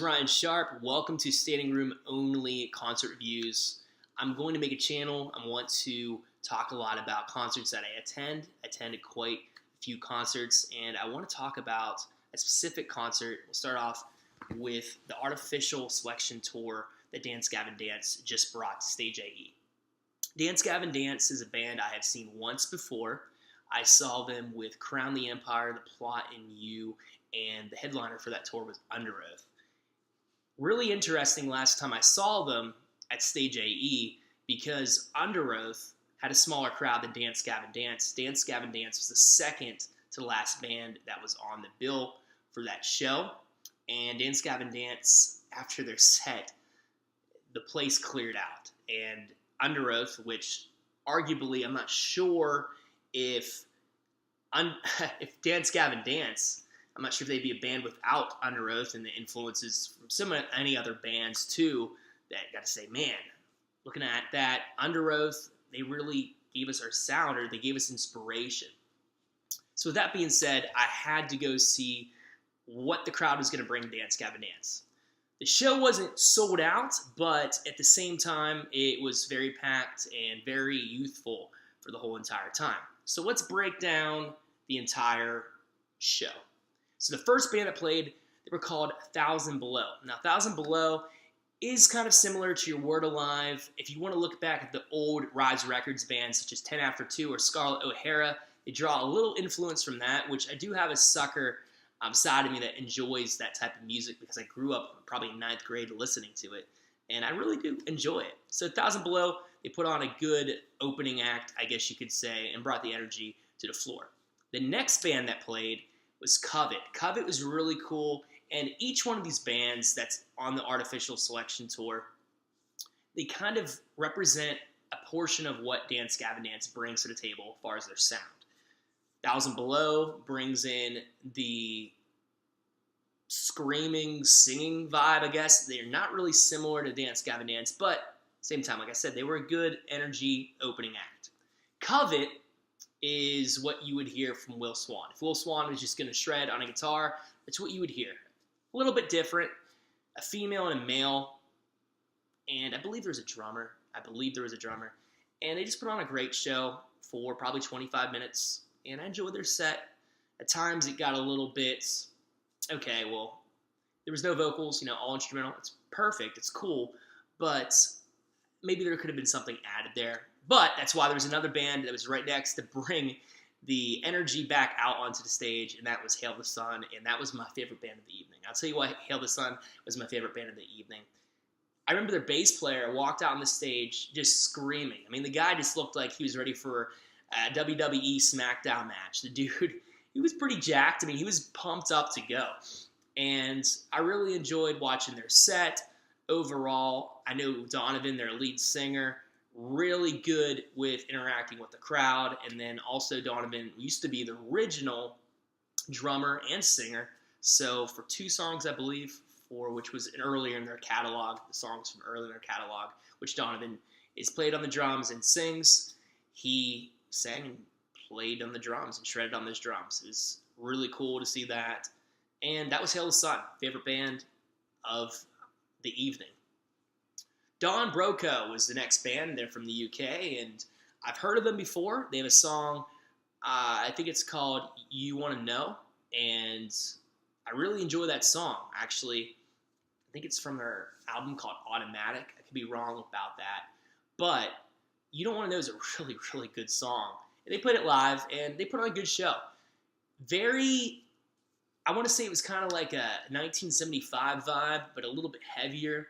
Ryan Sharp. Welcome to Standing Room Only Concert Reviews. I'm going to make a channel. I want to talk a lot about concerts that I attend. I attended quite a few concerts, and I want to talk about a specific concert. We'll start off with the Artificial Selection Tour that Dance Gavin Dance just brought to Stage AE. Dance Gavin Dance is a band I have seen once before. I saw them with Crown the Empire, The Plot, and You, and the headliner for that tour was Under Oath. Really interesting last time I saw them at Stage AE because Under Oath had a smaller crowd than Dance Gavin Dance. Dance Gavin Dance was the second to last band that was on the bill for that show. And Dance Gavin Dance, after their set, the place cleared out. And Under Oath, which arguably I'm not sure if Dance Gavin Dance, I'm not sure if they'd be a band without Under Oath and the influences from any other bands too. That got to say, man, looking at that Under Oath, they really gave us our sound, or they gave us inspiration. So with that being said, I had to go see what the crowd was going to bring Dance Gavin Dance. The show wasn't sold out, but at the same time, it was very packed and very youthful for the whole entire time. So let's break down the entire show. So the first band that played, they were called 1,000 Below. Now, 1,000 Below is kind of similar to your Word Alive. If you want to look back at the old Rise Records bands, such as 10 After 2 or Scarlett O'Hara, they draw a little influence from that, which I do have a sucker side of me that enjoys that type of music because I grew up probably in 9th grade listening to it, and I really do enjoy it. So 1,000 Below, they put on a good opening act, I guess you could say, and brought the energy to the floor. The next band that played was Covet. Covet was really cool, and each one of these bands that's on the Artificial Selection Tour, they kind of represent a portion of what Dance Gavin Dance brings to the table as far as their sound. 1,000 Below brings in the screaming, singing vibe, I guess. They're not really similar to Dance Gavin Dance, but same time, like I said, they were a good energy opening act. Covet is what you would hear from Will Swan. If Will Swan was just going to shred on a guitar, that's what you would hear. A little bit different, a female and a male, and I believe there was a drummer. And they just put on a great show for probably 25 minutes, and I enjoyed their set. At times it got a little bit, okay, well, there was no vocals, all instrumental. It's perfect, it's cool, but maybe there could have been something added there. But that's why there was another band that was right next to bring the energy back out onto the stage, and that was Hail the Sun, and that was my favorite band of the evening. I'll tell you why Hail the Sun was my favorite band of the evening. I remember their bass player walked out on the stage just screaming. I mean, the guy just looked like he was ready for a WWE SmackDown match. The dude, he was pretty jacked. I mean, he was pumped up to go. And I really enjoyed watching their set. Overall, I know Donovan, their lead singer, really good with interacting with the crowd. And then also Donovan used to be the original drummer and singer. So for 2 songs, I believe, which was earlier in their catalog, the songs from earlier in their catalog, which Donovan is played on the drums and sings, he sang and played on the drums and shredded on those drums. It was really cool to see that. And that was Hail the Sun, favorite band of the evening. Don Broco was the next band. They're from the UK, and I've heard of them before. They have a song, I think it's called You Want to Know, and I really enjoy that song. Actually, I think it's from their album called Automatic. I could be wrong about that, but You Don't Want to Know is a really, really good song. And they played it live, and they put on a good show. I want to say it was kind of like a 1975 vibe, but a little bit heavier.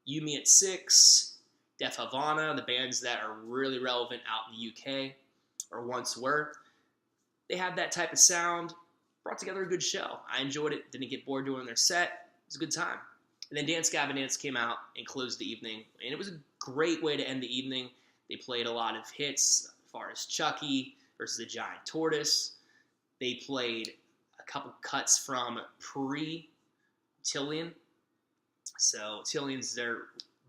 You Me at 6, Def Havana, the bands that are really relevant out in the UK, or once were. They had that type of sound, brought together a good show. I enjoyed it, didn't get bored doing their set. It was a good time. And then Dance Gavin Dance came out and closed the evening, and it was a great way to end the evening. They played a lot of hits as far as Chucky versus the Giant Tortoise. They played a couple cuts from Tillian. So Tillian's their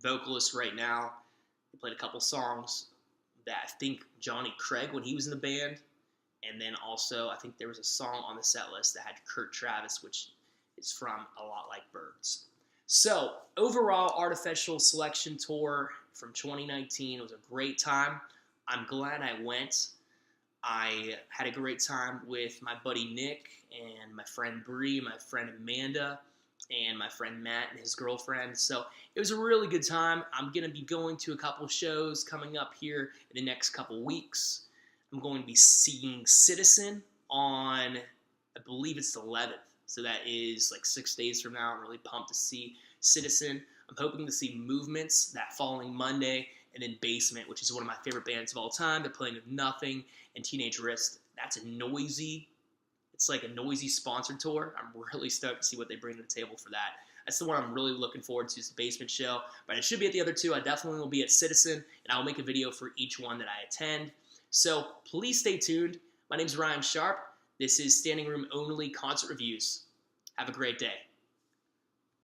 vocalist right now. They played a couple songs that I think Johnny Craig, when he was in the band, and then also I think there was a song on the set list that had Kurt Travis, which is from A Lot Like Birds. So, overall, Artificial Selection Tour from 2019 was a great time. I'm glad I went. I had a great time with my buddy Nick and my friend Bree, my friend Amanda, and my friend Matt and his girlfriend. So it was a really good time. I'm going to be going to a couple shows coming up here in the next couple weeks. I'm going to be seeing Citizen on, I believe it's the 11th. So that is like 6 days from now. I'm really pumped to see Citizen. I'm hoping to see Movements that following Monday, and then Basement, which is one of my favorite bands of all time. They're playing with Nothing and Teenage Wrist. That's it's like a noisy sponsored tour. I'm really stoked to see what they bring to the table for that. That's the one I'm really looking forward to, is the Basement show. But I should be at the other two. I definitely will be at Citizen, and I'll make a video for each one that I attend. So please stay tuned. My name's Ryan Sharp. This is Standing Room Only Concert Reviews. Have a great day.